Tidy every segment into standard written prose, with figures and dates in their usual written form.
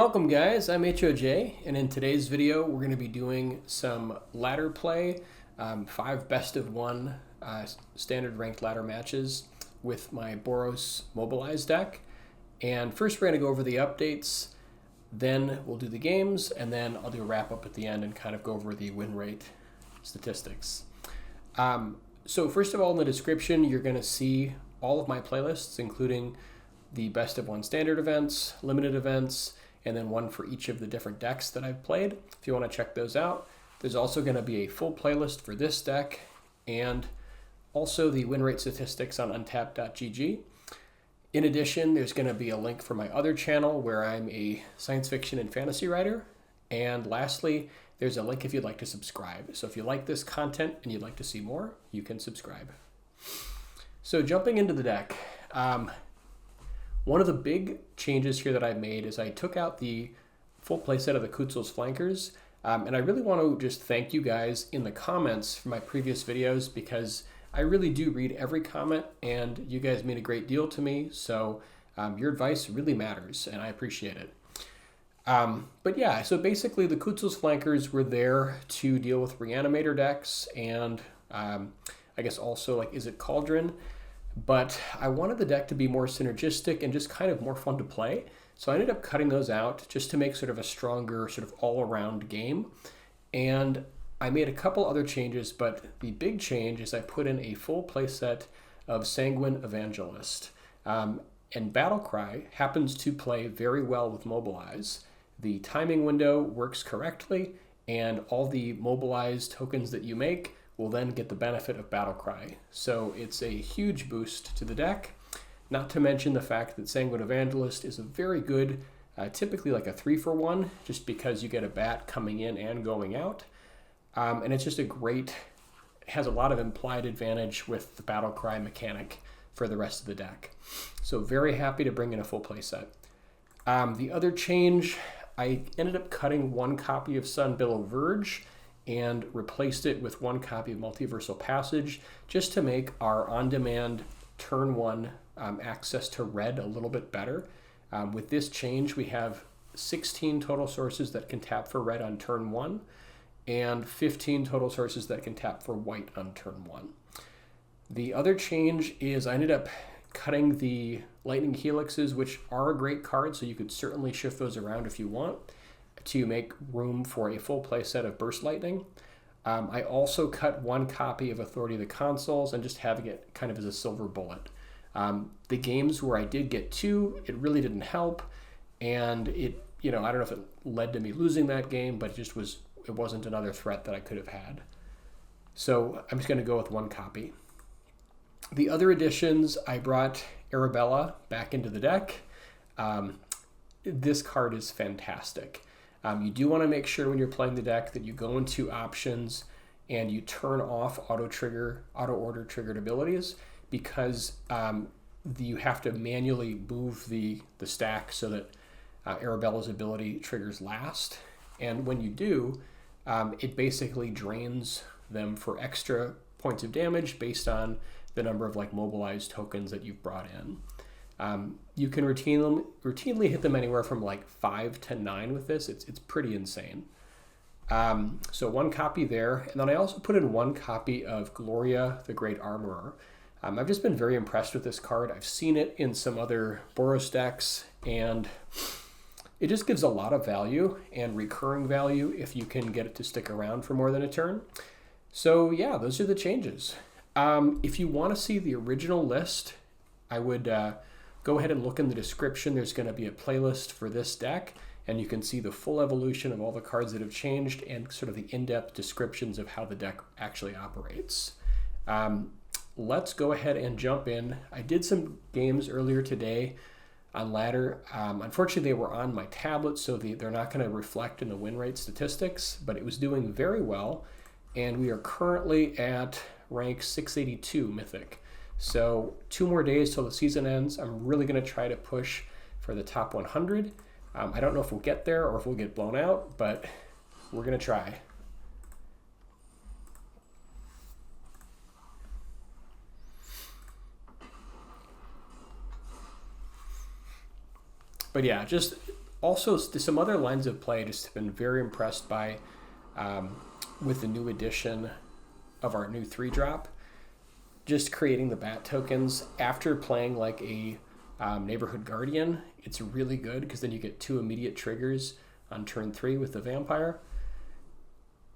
Welcome guys, I'm HOJ, and in today's video we're going to be doing some ladder play, 5 best of 1 standard ranked ladder matches with my Boros Mobilize deck. And first we're going to go over the updates, then we'll do the games, and then I'll do a wrap up at the end and kind of go over the win rate statistics. So first of all, in the description you're going to see all of my playlists, including the best of 1 standard events, limited events, and then one for each of the different decks that I've played, if you want to check those out. There's also going to be a full playlist for this deck, and also the win rate statistics on untapped.gg. In addition, there's going to be a link for my other channel where I'm a science fiction and fantasy writer. And lastly, there's a link if you'd like to subscribe. So if you like this content and you'd like to see more, you can subscribe. So jumping into the deck, one of the big changes here that I made is I took out the full playset of the Consuls flankers, and I really want to just thank you guys in the comments for my previous videos, because I really do read every comment and you guys mean a great deal to me, so your advice really matters and I appreciate it. But yeah, so basically the Consuls flankers were there to deal with reanimator decks and I guess also like Is It Cauldron? But I wanted the deck to be more synergistic and just kind of more fun to play. So I ended up cutting those out just to make sort of a stronger sort of all-around game. And I made a couple other changes, but the big change is I put in a full playset of Sanguine Evangelist. And Battlecry happens to play very well with Mobilize. The timing window works correctly, and all the Mobilize tokens that you make will then get the benefit of Battlecry. So it's a huge boost to the deck, not to mention the fact that Sanguine Evangelist is a very good, typically like a 3-for-1, just because you get a bat coming in and going out. And it's just a great, has a lot of implied advantage with the Battlecry mechanic for the rest of the deck. So very happy to bring in a full playset. The other change, I ended up cutting 1 copy of Sunbillow Verge and replaced it with 1 copy of Multiversal Passage, just to make our on-demand turn 1 access to red a little bit better. With this change, we have 16 total sources that can tap for red on turn 1, and 15 total sources that can tap for white on turn 1. The other change is I ended up cutting the Lightning Helixes, which are a great card, so you could certainly shift those around if you want, to make room for a full play set of Burst Lightning. I also cut 1 copy of Authority of the Consuls and just having it kind of as a silver bullet. The games where I did get 2, it really didn't help, and it, I don't know if it led to me losing that game, but it wasn't another threat that I could have had. So I'm just going to go with 1 copy. The other additions, I brought Arabella back into the deck. This card is fantastic. You do want to make sure when you're playing the deck that you go into options and you turn off auto order triggered abilities, because you have to manually move the stack so that Arabella's ability triggers last. And when you do, it basically drains them for extra points of damage based on the number of like mobilized tokens that you've brought in. You can routinely hit them anywhere from like 5 to 9 with this. It's pretty insane. So 1 copy there. And then I also put in 1 copy of Gloria, the Great Armorer. I've just been very impressed with this card. I've seen it in some other Boros decks, and it just gives a lot of value and recurring value if you can get it to stick around for more than a turn. So yeah, those are the changes. If you want to see the original list, I would go ahead and look in the description. There's going to be a playlist for this deck, and you can see the full evolution of all the cards that have changed and sort of the in-depth descriptions of how the deck actually operates. Let's go ahead and jump in. I did some games earlier today on ladder. Unfortunately, they were on my tablet, so they're not going to reflect in the win rate statistics, but it was doing very well, and we are currently at rank 682 Mythic. So 2 more days till the season ends. I'm really going to try to push for the top 100. I don't know if we'll get there or if we'll get blown out, but we're going to try. But yeah, just Also, some other lines of play I just have been very impressed by with the new edition of our new 3-drop. Just creating the bat tokens after playing like a Neighborhood Guardian, it's really good because then you get 2 immediate triggers on turn 3 with the vampire.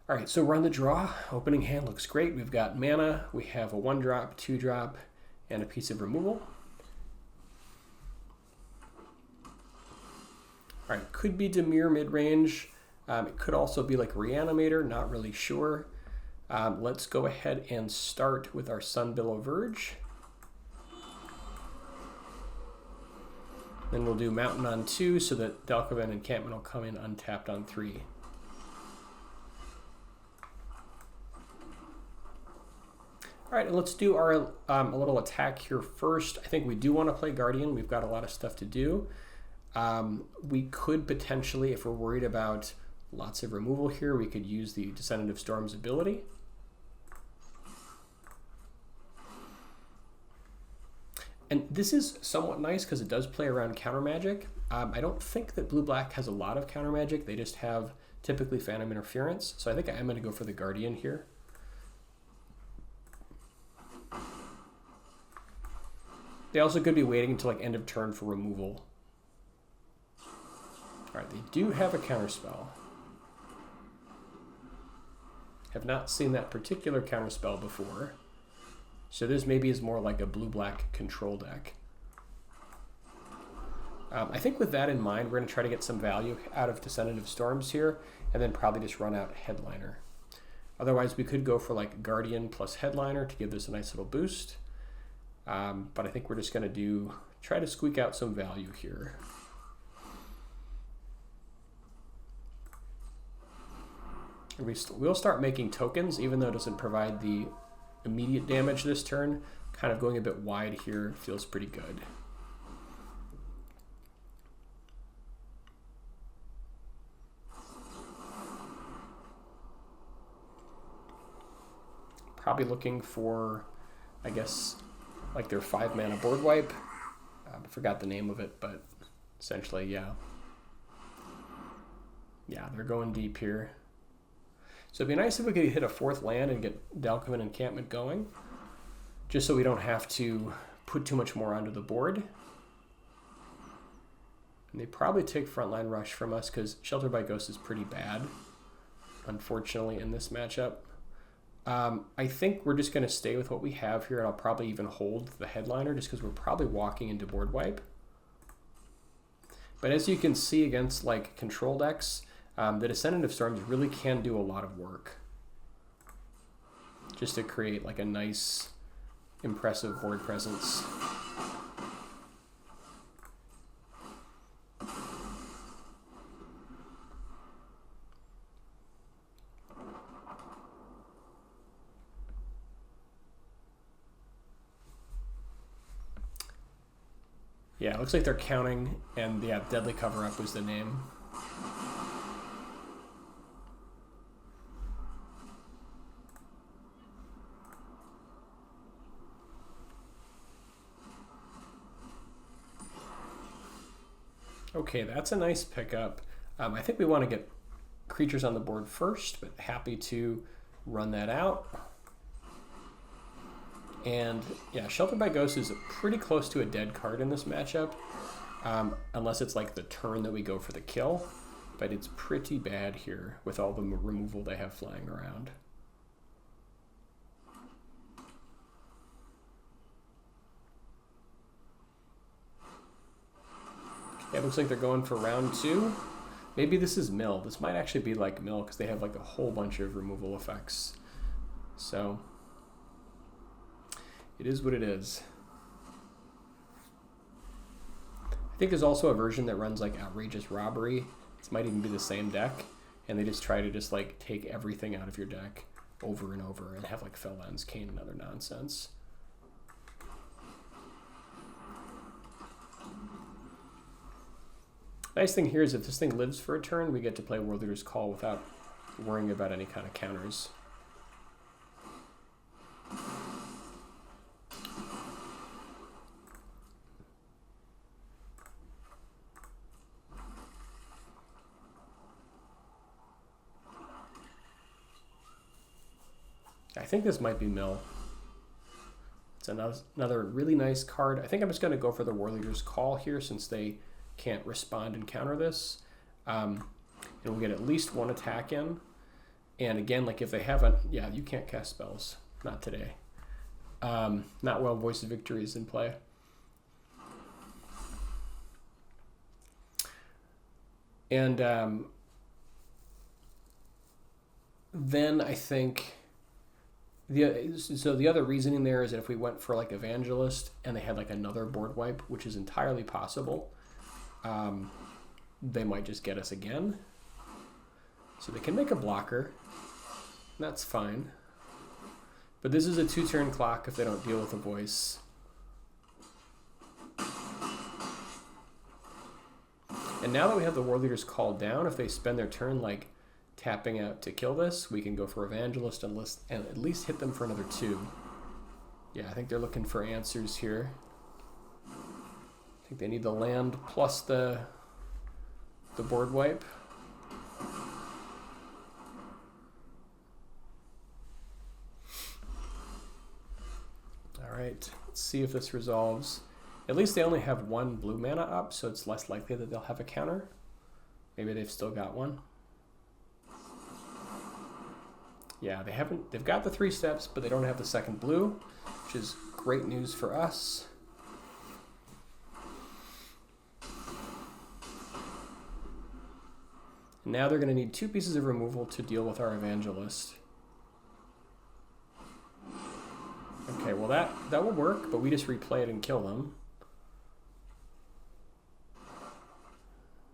All right, so run the draw. Opening hand looks great. We've got mana, we have a 1-drop, 2-drop, and a piece of removal. All right, could be Dimir mid-range. It could also be like Reanimator, not really sure. Let's go ahead and start with our Sunbillow Verge. Then we'll do Mountain on 2 so that Dalkovan Encampment will come in untapped on 3. All right, and let's do our a little attack here first. I think we do want to play Guardian. We've got a lot of stuff to do. We could potentially, if we're worried about lots of removal here, we could use the Descendant of Storms ability. And this is somewhat nice because it does play around counter magic. I don't think that blue-black has a lot of counter magic. They just have typically Phantom Interference. So I think I am going to go for the Guardian here. They also could be waiting until like end of turn for removal. All right, they do have a counterspell. Have not seen that particular counterspell before. So this maybe is more like a blue-black control deck. I think with that in mind, we're going to try to get some value out of Descendant of Storms here, and then probably just run out Headliner. Otherwise, we could go for like Guardian plus Headliner to give this a nice little boost. But I think we're just going to try to squeak out some value here. We'll start making tokens, even though it doesn't provide the immediate damage this turn. Kind of going a bit wide here feels pretty good. Probably looking for, I guess, like their 5-mana board wipe. I forgot the name of it, but essentially, yeah. Yeah, they're going deep here. So it'd be nice if we could hit a 4th land and get Dalkovan Encampment going, just so we don't have to put too much more onto the board. And they probably take Frontline Rush from us because Shelter by Ghost is pretty bad, unfortunately, in this matchup. I think we're just going to stay with what we have here, and I'll probably even hold the Headliner just because we're probably walking into board wipe. But as you can see against like control decks, the Descendant of Storms really can do a lot of work just to create like a nice, impressive board presence. Yeah, it looks like they're counting, and yeah, Deadly Cover-Up was the name. Okay, that's a nice pickup. I think we want to get creatures on the board first, but happy to run that out. And yeah, Shelter by Ghost is pretty close to a dead card in this matchup, unless it's like the turn that we go for the kill, but it's pretty bad here with all the removal they have flying around. Yeah, it looks like they're going for round 2. Maybe this is mill. This might actually be like mill because they have like a whole bunch of removal effects. So it is what it is. I think there's also a version that runs like Outrageous Robbery. This might even be the same deck, and they just try to just like take everything out of your deck over and over and have like Fellend's Cane and other nonsense. Nice thing here is if this thing lives for a turn, we get to play Warleader's Call without worrying about any kind of counters. I think this might be mill. It's another really nice card. I think I'm just going to go for the Warleader's Call here since they can't respond and counter this. And we'll get at least one attack in. And again, like if they haven't, yeah, you can't cast spells. Not today. Not while Voice of Victory is in play. And then I think the other reasoning there is that if we went for like Evangelist and they had like another board wipe, which is entirely possible, they might just get us again. So they can make a blocker. That's fine. But this is a 2-turn clock if they don't deal with a voice. And now that we have the Warleader's Call down, if they spend their turn like tapping out to kill this, we can go for Evangelist and at least hit them for another 2. Yeah, I think they're looking for answers here. I think they need the land plus the board wipe. All right, let's see if this resolves. At least they only have 1 blue mana up, so it's less likely that they'll have a counter. Maybe they've still got one. Yeah, they've got the 3 steps, but they don't have the second blue, which is great news for us. Now they're going to need 2 pieces of removal to deal with our Evangelist. Okay, well that will work, but we just replay it and kill them.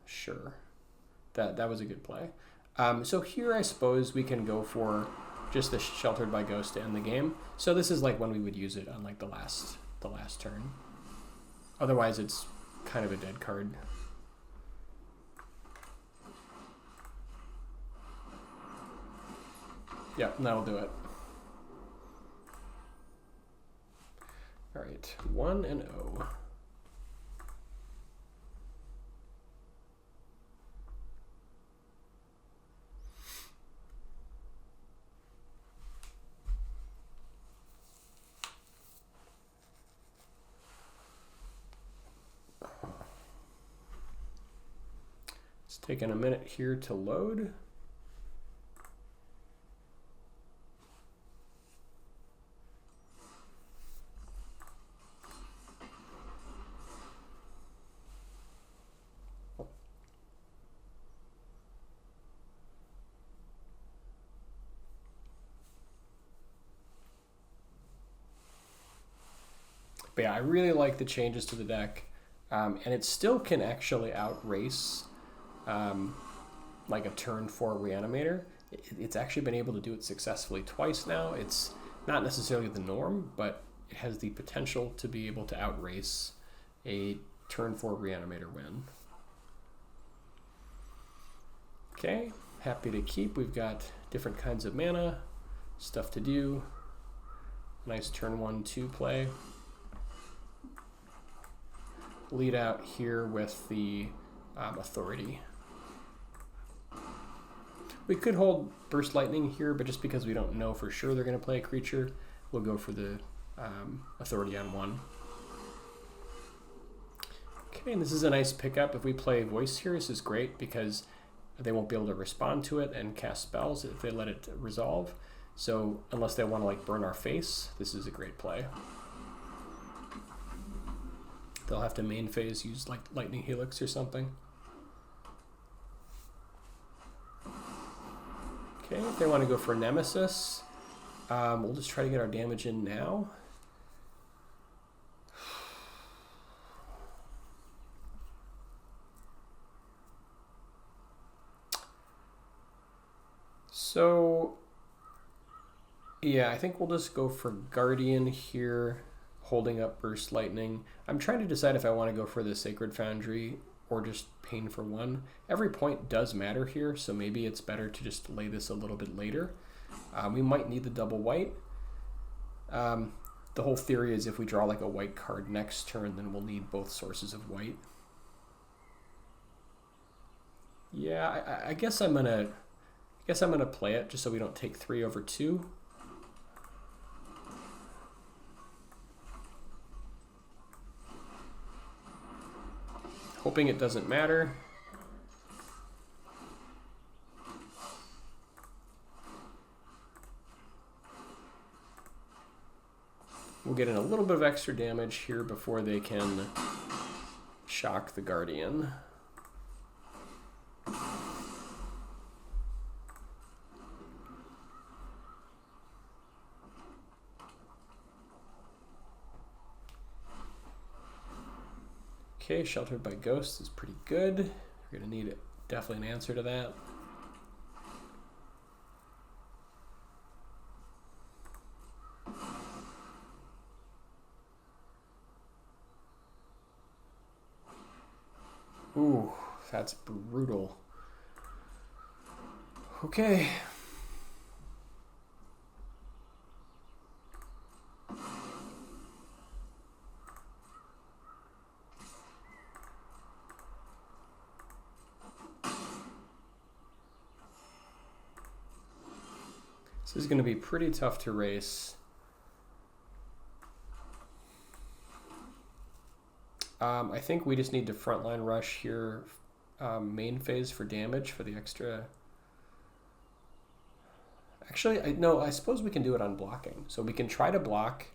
Sure. That was a good play. So here I suppose we can go for just the Sheltered by Ghost to end the game. So this is like when we would use it on like the last turn. Otherwise it's kind of a dead card. Yep, that'll do it. All right, 1-0. It's taking a minute here to load. But yeah, I really like the changes to the deck, and it still can actually outrace like a turn 4 Reanimator. It's actually been able to do it successfully twice now. It's not necessarily the norm, but it has the potential to be able to outrace a turn 4 Reanimator win. Okay, happy to keep. We've got different kinds of mana, stuff to do. Nice turn 1-2 play. Lead out here with the Authority. We could hold Burst Lightning here, but just because we don't know for sure they're going to play a creature, we'll go for the Authority on 1. Okay, and this is a nice pickup. If we play Voice here, this is great because they won't be able to respond to it and cast spells if they let it resolve. So unless they want to like burn our face, this is a great play. They'll have to main phase, use like Lightning Helix or something. Okay, if they want to go for Nemesis, we'll just try to get our damage in now. So, yeah, I think we'll just go for Guardian here, holding up Burst Lightning. I'm trying to decide if I want to go for the Sacred Foundry or just Pain for 1. Every point does matter here, so maybe it's better to just lay this a little bit later. We might need the double white. The whole theory is if we draw like a white card next turn, then we'll need both sources of white. Yeah, I guess I'm gonna play it just so we don't take 3 over 2. Hoping it doesn't matter. We'll get in a little bit of extra damage here before they can shock the Guardian. Okay, Sheltered by Ghosts is pretty good. We're going to need definitely an answer to that. Ooh, that's brutal. Okay. This is going to be pretty tough to race. I think we just need to Frontline Rush here, main phase for damage for the extra. Actually, no, I suppose we can do it on blocking. So we can try to block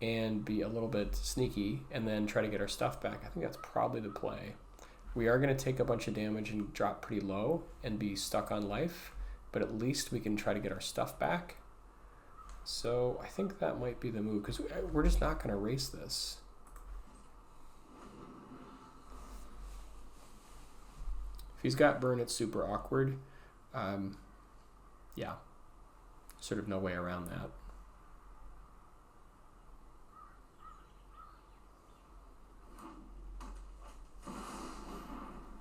and be a little bit sneaky and then try to get our stuff back. I think that's probably the play. We are going to take a bunch of damage and drop pretty low and be stuck on life, but at least we can try to get our stuff back. So I think that might be the move, because we're just not going to race this. If he's got burn, it's super awkward. Yeah, sort of no way around that.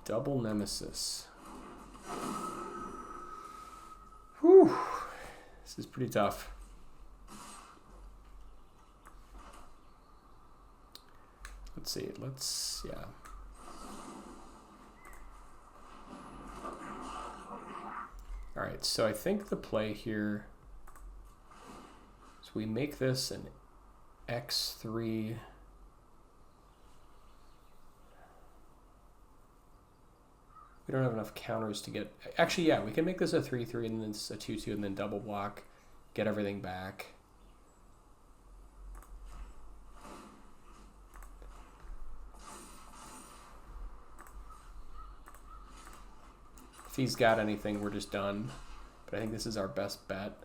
Double Nemesis. Whew, this is pretty tough. Let's see, yeah. All right, so I think the play here is we make this an X3. We don't have enough counters to get... Actually, yeah, we can make this a 3-3 and then it's a 2-2 and then double block, get everything back. If he's got anything, we're just done. But I think this is our best bet.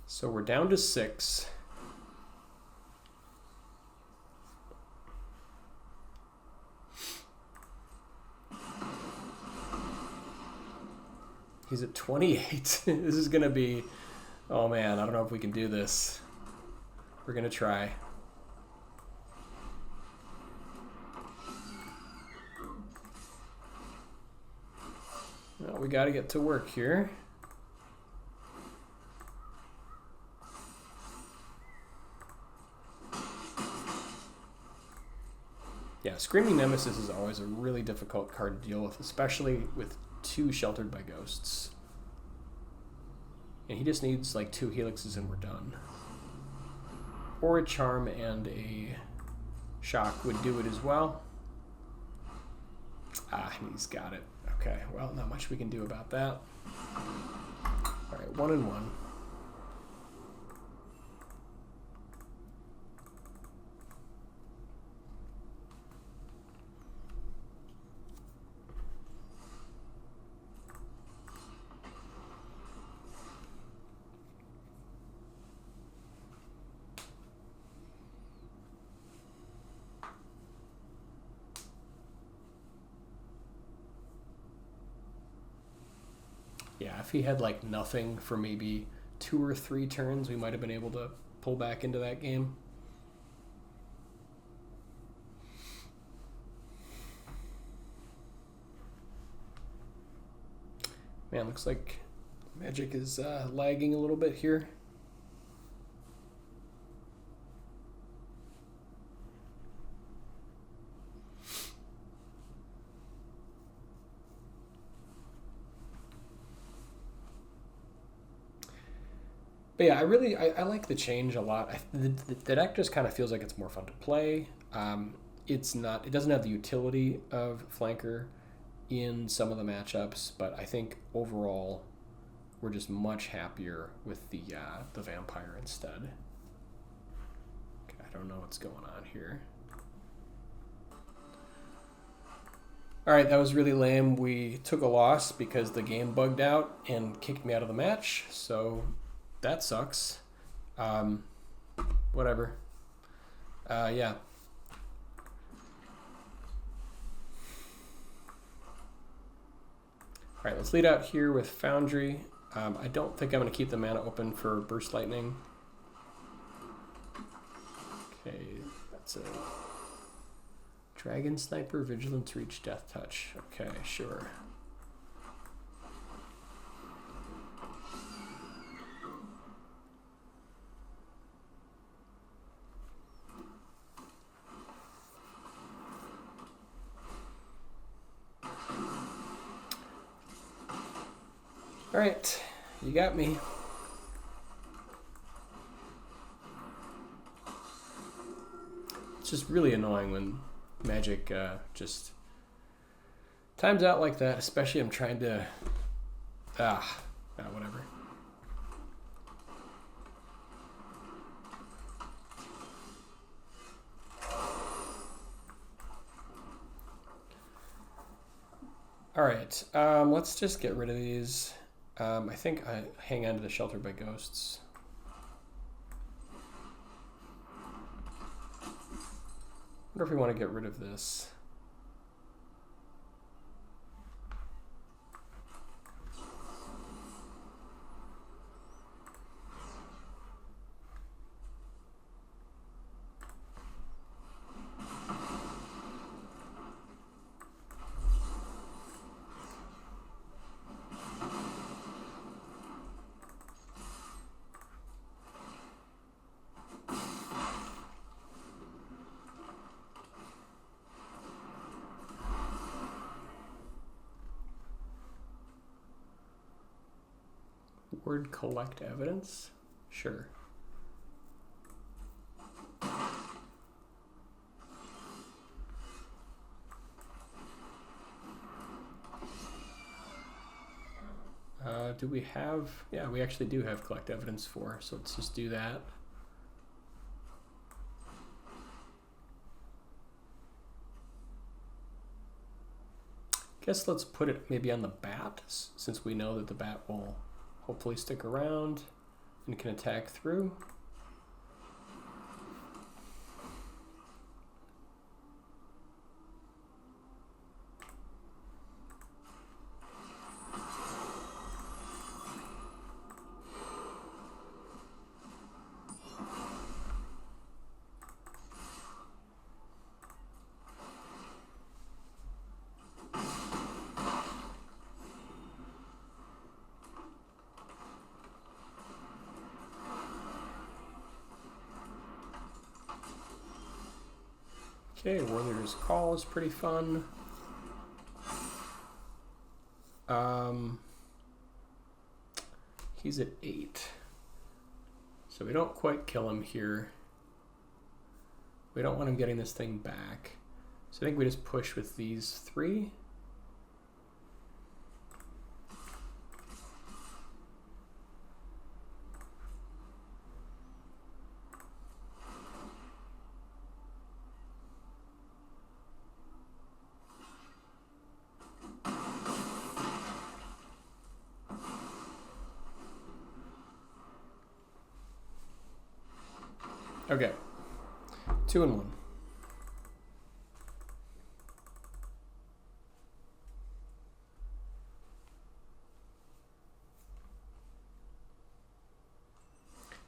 So we're down to 6. He's at 28. This is going to be... Oh man, I don't know if we can do this. We're going to try. Well, we got to get to work here. Yeah, Screaming Nemesis is always a really difficult card to deal with, especially with 2 Sheltered by Ghosts. And he just needs like 2 Helixes and we're done. Or a Charm and a Shock would do it as well. Ah, he's got it. Okay, well, not much we can do about that. All right, 1 and 1. Yeah, if he had like nothing for maybe 2 or 3 turns, we might have been able to pull back into that game. Man, looks like Magic is lagging a little bit here. But yeah, I like the change a lot. The deck just kind of feels like it's more fun to play. It doesn't have the utility of Flanker in some of the matchups, but I think overall we're just much happier with the Vampire instead. Okay, I don't know what's going on here. All right, that was really lame. We took a loss because the game bugged out and kicked me out of the match, so that sucks. Whatever. Yeah. All right, let's lead out here with Foundry. I don't think I'm going to keep the mana open for Burst Lightning. Okay, that's a Dragon Sniper, Vigilance, Reach, Death Touch. Okay, sure. All right, you got me. It's just really annoying when Magic just times out like that, especially I'm trying to whatever. All right, let's just get rid of these. I think I hang on to the Shelter by Ghosts. I wonder if we want to get rid of this. Word collect evidence? Sure. Do we have, yeah, we actually do have collect evidence for, so let's just do that. Guess let's put it maybe on the bat, since we know that the bat will hopefully stick around and can attack through. Okay, Warleader's Call is pretty fun. He's at 8. So we don't quite kill him here. We don't want him getting this thing back. So I think we just push with these 3. Okay, 2 and 1.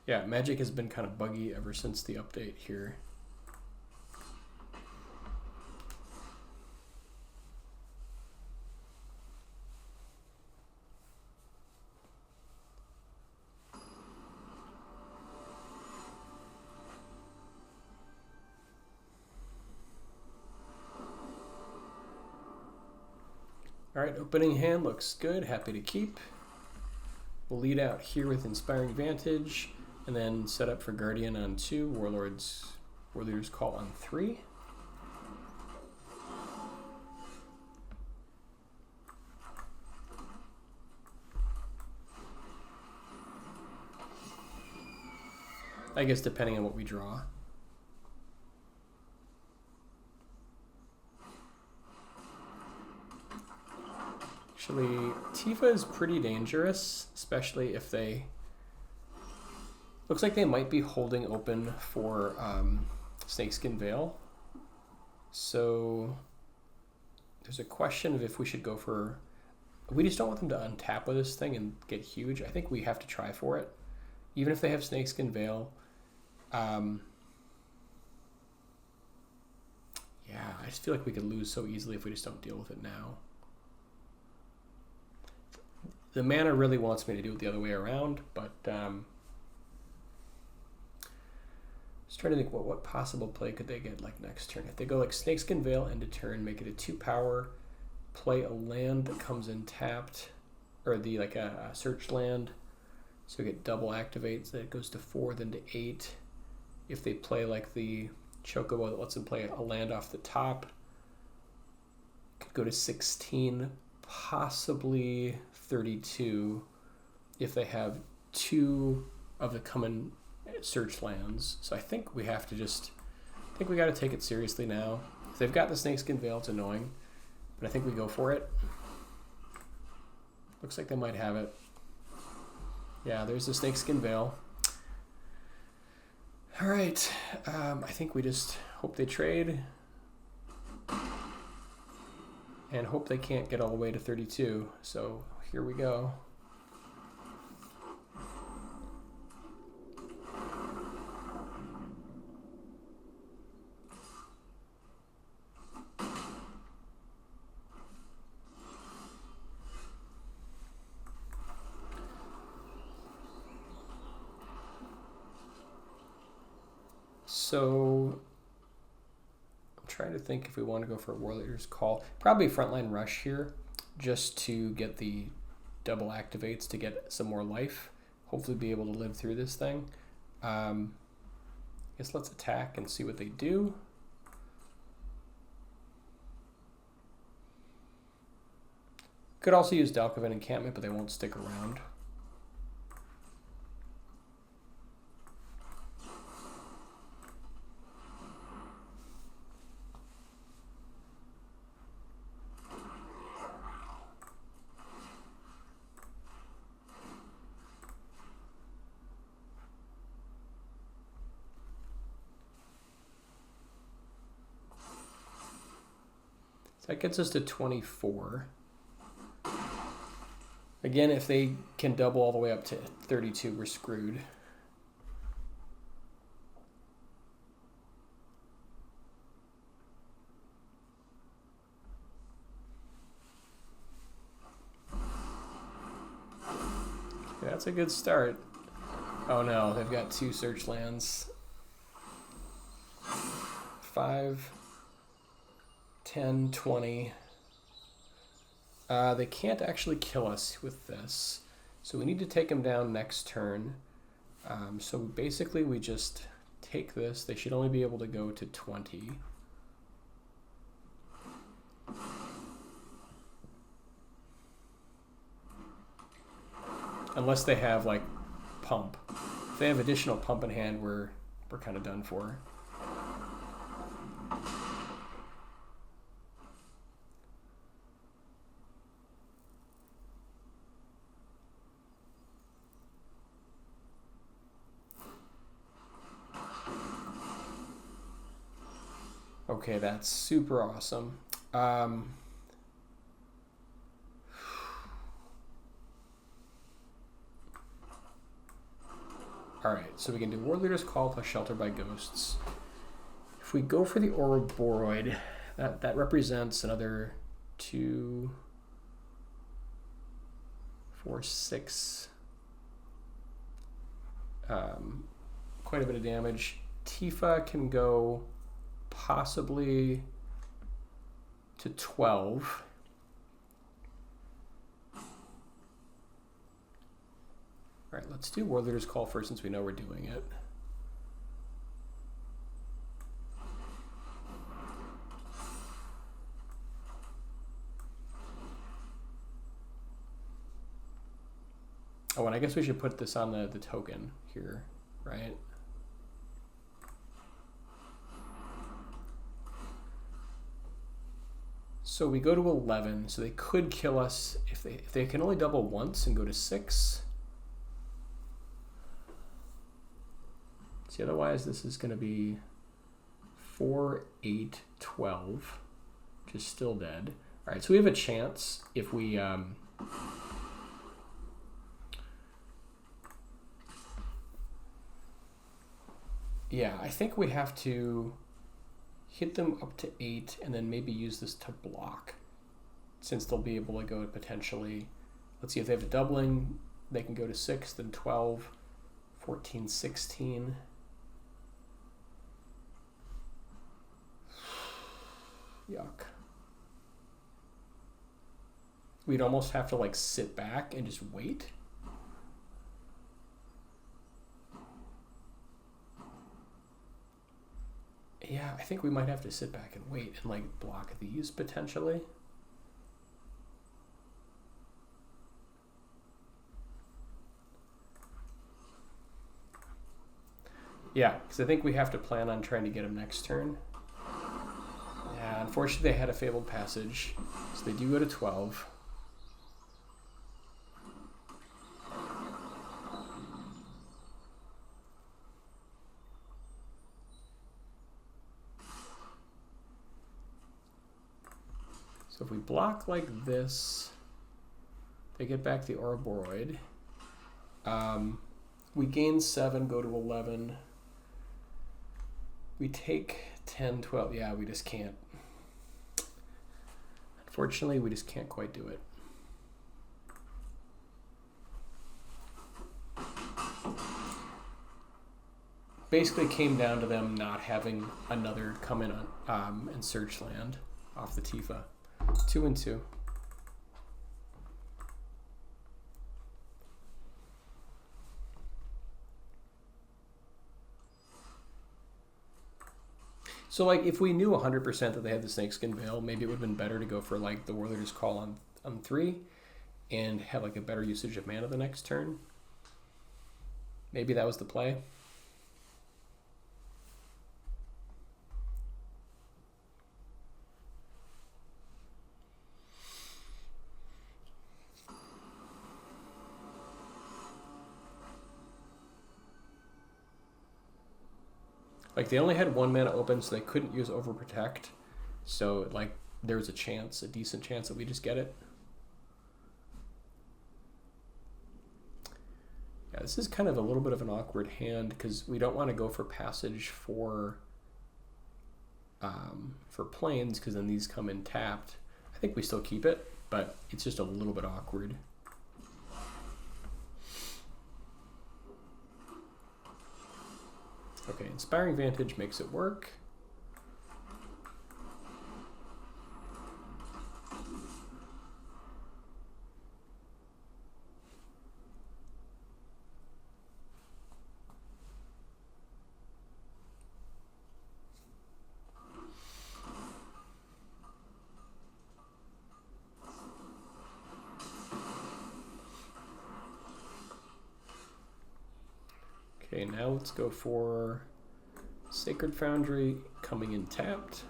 Yeah, Magic has been kind of buggy ever since the update here. All right, opening hand looks good. Happy to keep. We'll lead out here with Inspiring Vantage, and then set up for Guardian on 2, Warleader's Call on 3. I guess depending on what we draw. Actually, Tifa is pretty dangerous, especially if they... Looks like they might be holding open for Snakeskin Veil. So there's a question of if we should go for... We just don't want them to untap with this thing and get huge. I think we have to try for it. Even if they have Snakeskin Veil. Yeah, I just feel like we could lose so easily if we just don't deal with it now. The mana really wants me to do it the other way around, but just trying to think what possible play could they get like next turn. If they go like Snakeskin Veil end of turn, make it a 2-power, play a land that comes in tapped, or the like a search land, so we get double activates, that goes to 4, then to 8. If they play like the Chocobo that lets them play a land off the top, could go to 16, possibly 32 if they have 2 of the common search lands. So I think we have to I think we got to take it seriously now. If they've got the Snakeskin Veil, it's annoying, but I think we go for it. Looks like they might have it. Yeah, there's the Snakeskin Veil. All right, I think we just hope they trade and hope they can't get all the way to 32. So here we go. So I'm trying to think if we want to go for a Warleader's Call. Probably Frontline Rush here, just to get the double activates to get some more life. Hopefully be able to live through this thing. Guess let's attack and see what they do. Could also use Dalkovan Encampment, but they won't stick around. That gets us to 24. Again, if they can double all the way up to 32, we're screwed. Okay, that's a good start. Oh no, they've got 2 search lands. 5, 10, 20. They can't actually kill us with this, so we need to take them down next turn. So basically we just take this. They should only be able to go to 20. Unless they have like pump. If they have additional pump in hand, we're kind of done for. Okay, that's super awesome. All right, so we can do Warleader's Call plus Shelter by Ghosts. If we go for the Ouroboros, that represents another 2, 4, 6. Quite a bit of damage. Tifa can go possibly to 12. All right, let's do Warleader's Call first since we know we're doing it. Oh, and I guess we should put this on the token here, right? So we go to 11, so they could kill us if they can only double once and go to 6. See, otherwise this is going to be 4, 8, 12, which is still dead. All right, so we have a chance if we yeah, I think we have to hit them up to 8 and then maybe use this to block, since they'll be able to go potentially, let's see, if they have a doubling, they can go to 6, then 12, 14, 16. Yuck. We'd almost have to like sit back and just wait. Yeah, I think we might have to sit back and wait and like block these potentially. Yeah, because I think we have to plan on trying to get them next turn. Yeah, unfortunately they had a Fabled Passage, so they do go to 12. So if we block like this, they get back the Ouroboros. We gain 7, go to 11. We take 10, 12. Yeah, we just can't. Unfortunately, we just can't quite do it. Basically came down to them not having another come in on, and search land off the Tifa. 2 and 2. So like if we knew 100% that they had the Snakeskin Veil, maybe it would have been better to go for like the Warleader's Call on 3 and have like a better usage of mana the next turn. Maybe that was the play. Like they only had 1 mana open, so they couldn't use Overprotect. So like there was a chance, a decent chance that we just get it. Yeah, this is kind of a little bit of an awkward hand because we don't want to go for passage for planes because then these come in tapped. I think we still keep it, but it's just a little bit awkward. Okay, Inspiring Vantage makes it work. Okay, now let's go for Sacred Foundry coming in tapped.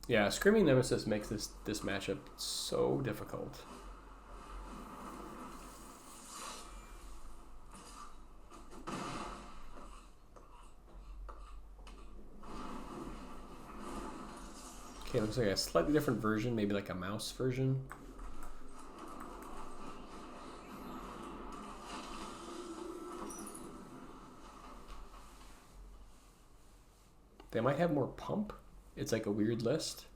Yeah, Screaming Nemesis makes this matchup so difficult. Okay, looks like a slightly different version, maybe like a mouse version. They might have more pump. It's like a weird list.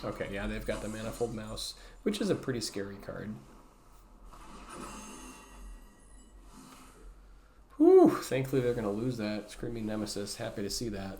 Okay, yeah, they've got the Manifold Mouse, which is a pretty scary card. Whew, thankfully they're going to lose that. Screaming Nemesis, happy to see that.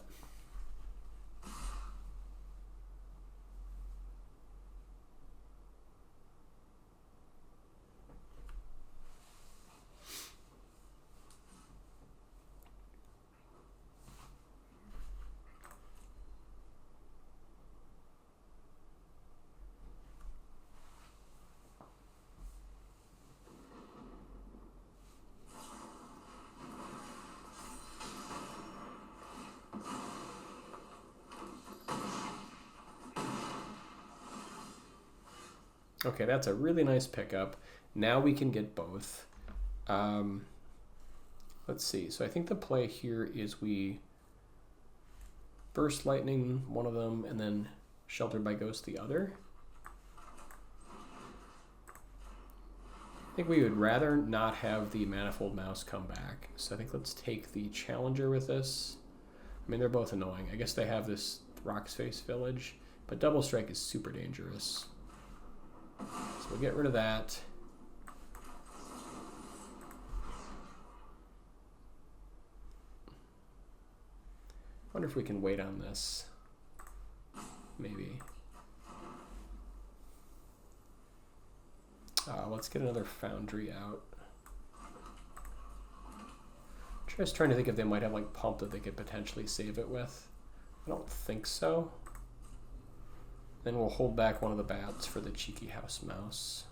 Okay, that's a really nice pickup. Now we can get both. Let's see. So I think the play here is we Burst Lightning one of them and then Sheltered by Ghost the other. I think we would rather not have the Manifold Mouse come back. So I think let's take the Challenger with this. I mean, they're both annoying. I guess they have this Rock's Face Village, but Double Strike is super dangerous. So we'll get rid of that. Wonder if we can wait on this. Maybe. Let's get another Foundry out. Just trying to think if they might have like Pump that they could potentially save it with. I don't think so. Then we'll hold back one of the bats for the cheeky House Mouse.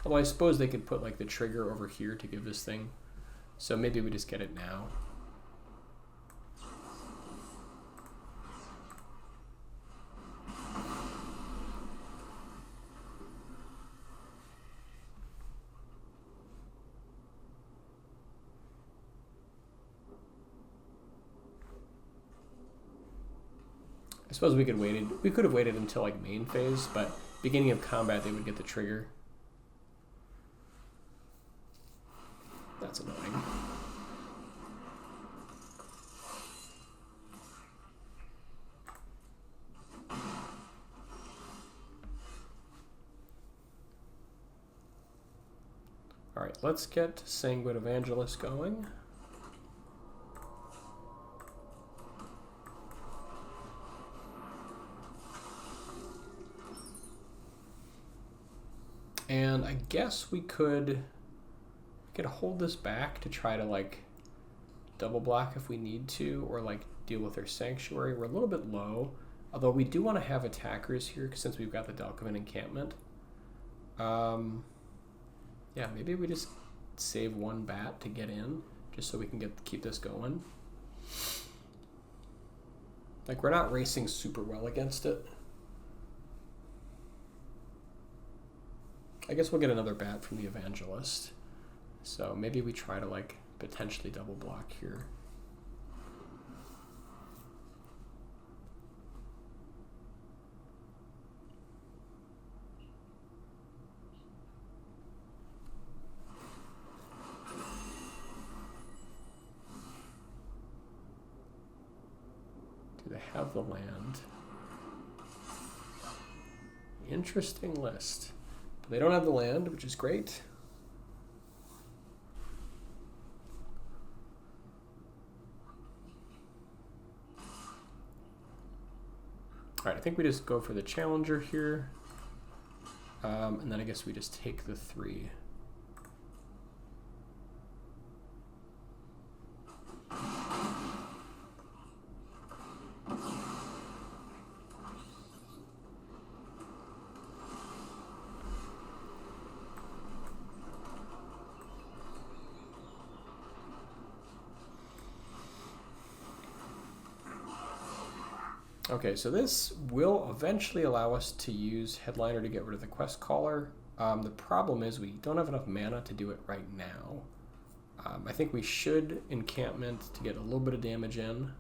Although I suppose they could put like the trigger over here to give this thing. So maybe we just get it now. I suppose we could have waited until like main phase, but beginning of combat they would get the trigger. That's annoying. All right, let's get Sanguine Evangelist going. And I guess we could hold this back to try to like double block if we need to, or like deal with their Sanctuary. We're a little bit low, although we do want to have attackers here since we've got the Dalkovan Encampment. Yeah, maybe we just save one bat to get in, just so we can keep this going. Like, we're not racing super well against it. I guess we'll get another bat from the Evangelist. So maybe we try to like potentially double block here. Do they have the land? Interesting list. But they don't have the land, which is great. All right, I think we just go for the Challenger here. And then I guess we just take the 3. Okay, so this will eventually allow us to use Headliner to get rid of the Quest Caller. The problem is we don't have enough mana to do it right now. I think we should Encampment to get a little bit of damage in.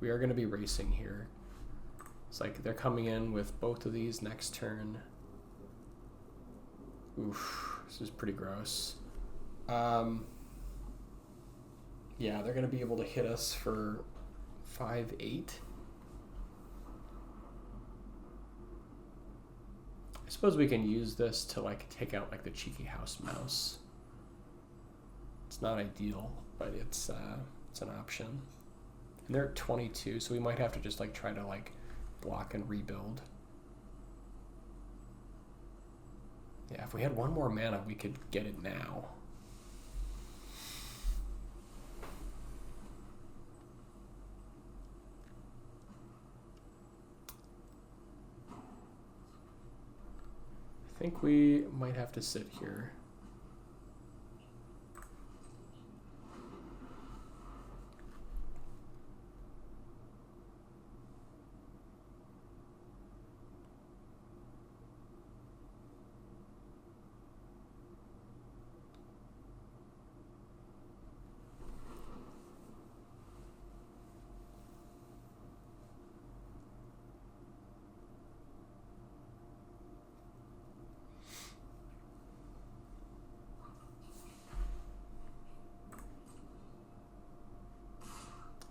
We are going to be racing here. It's like they're coming in with both of these next turn. Oof, this is pretty gross. Yeah, they're going to be able to hit us for 5/8. I suppose we can use this to like take out like the cheeky house mouse. It's not ideal, but it's an option. And they're at 22, so we might have to just like try to like block and rebuild. Yeah, if we had one more mana, we could get it now. I think we might have to sit here.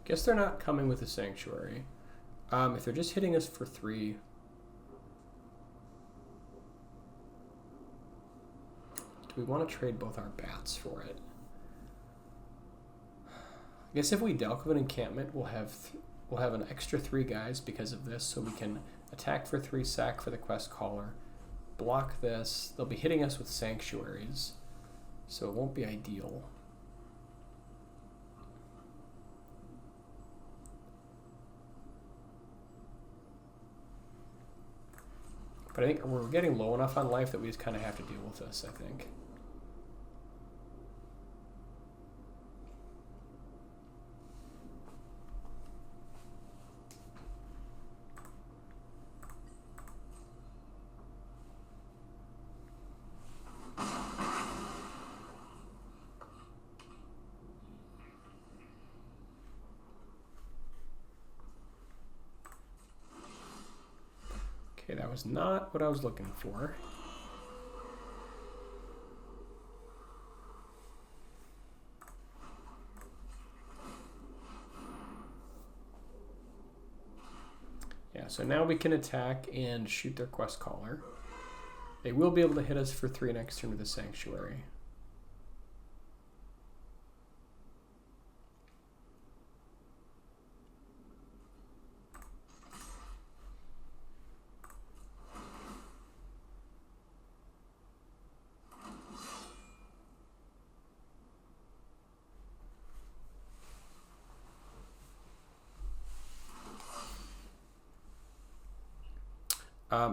Guess they're not coming with a Sanctuary. If they're just hitting us for 3... do we want to trade both our bats for it? I guess if we Dalkovan Encampment, we'll have an extra 3 guys because of this, so we can attack for 3, sack for the Quest Caller, block this. They'll be hitting us with Sanctuaries, so it won't be ideal. But I think we're getting low enough on life that we just kind of have to deal with this, I think. Okay, that was not what I was looking for. Yeah, so now we can attack and shoot their Quest Caller. They will be able to hit us for 3 next turn with the Sanctuary.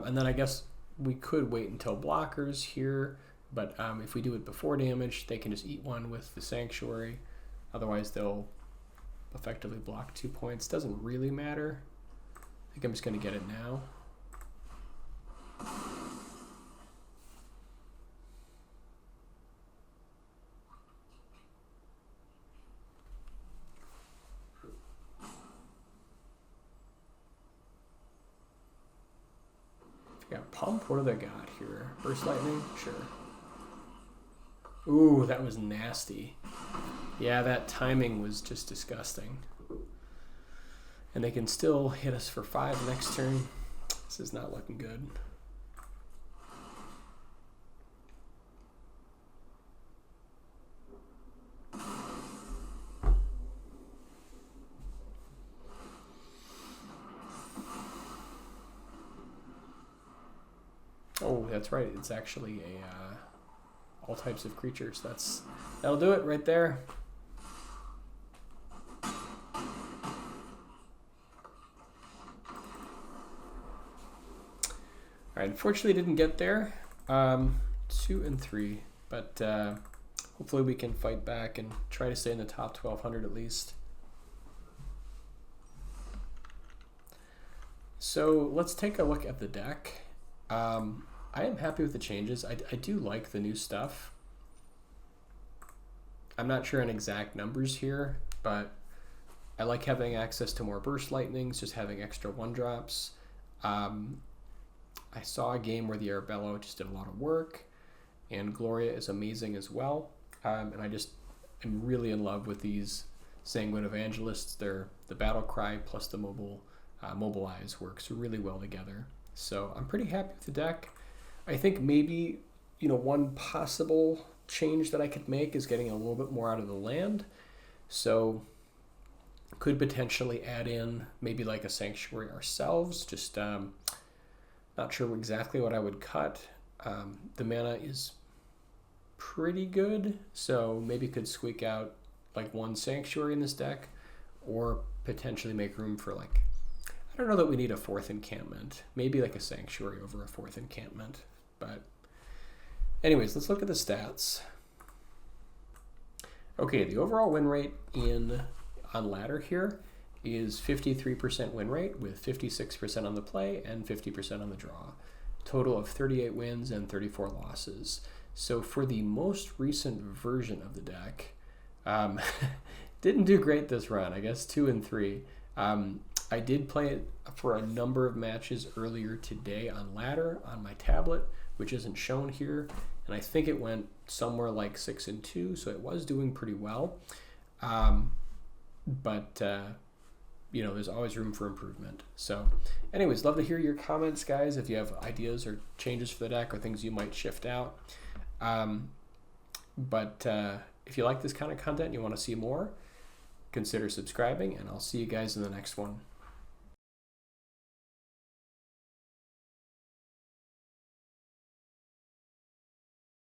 And then I guess we could wait until blockers here, but if we do it before damage, they can just eat 1 with the Sanctuary. Otherwise, they'll effectively block 2 points. Doesn't really matter. I think I'm just going to get it now. Got Pump. What do they got here? Burst Lightning? Sure. Ooh, that was nasty. Yeah, that timing was just disgusting. And they can still hit us for 5 next turn. This is not looking good. Oh, that's right. It's actually a all types of creatures. That'll do it right there. All right. Unfortunately, didn't get there. 2 and 3, but hopefully we can fight back and try to stay in the top 1200 at least. So let's take a look at the deck. I am happy with the changes. I do like the new stuff. I'm not sure on exact numbers here, but I like having access to more Burst Lightnings, just having extra 1-drops. I saw a game where the Arabella just did a lot of work, and Gloria is amazing as well. And I just am really in love with these Sanguine Evangelists. They're the battle cry plus the mobilize works really well together. So I'm pretty happy with the deck. I think maybe, one possible change that I could make is getting a little bit more out of the land. So could potentially add in maybe like a sanctuary ourselves. Just not sure exactly what I would cut. The mana is pretty good, so maybe could squeak out like one sanctuary in this deck, or potentially make room for like, I don't know that we need a 4th encampment. Maybe like a sanctuary over a 4th encampment. But anyways, let's look at the stats. Okay, the overall win rate on ladder here is 53% win rate with 56% on the play and 50% on the draw. Total of 38 wins and 34 losses. So for the most recent version of the deck, didn't do great this run. I guess 2 and 3. I did play it for a number of matches earlier today on ladder on my tablet, which isn't shown here, and I think it went somewhere like 6 and 2, so it was doing pretty well. But there's always room for improvement. So anyways, love to hear your comments, guys, if you have ideas or changes for the deck or things you might shift out. But if you like this kind of content and you want to see more, consider subscribing, and I'll see you guys in the next one.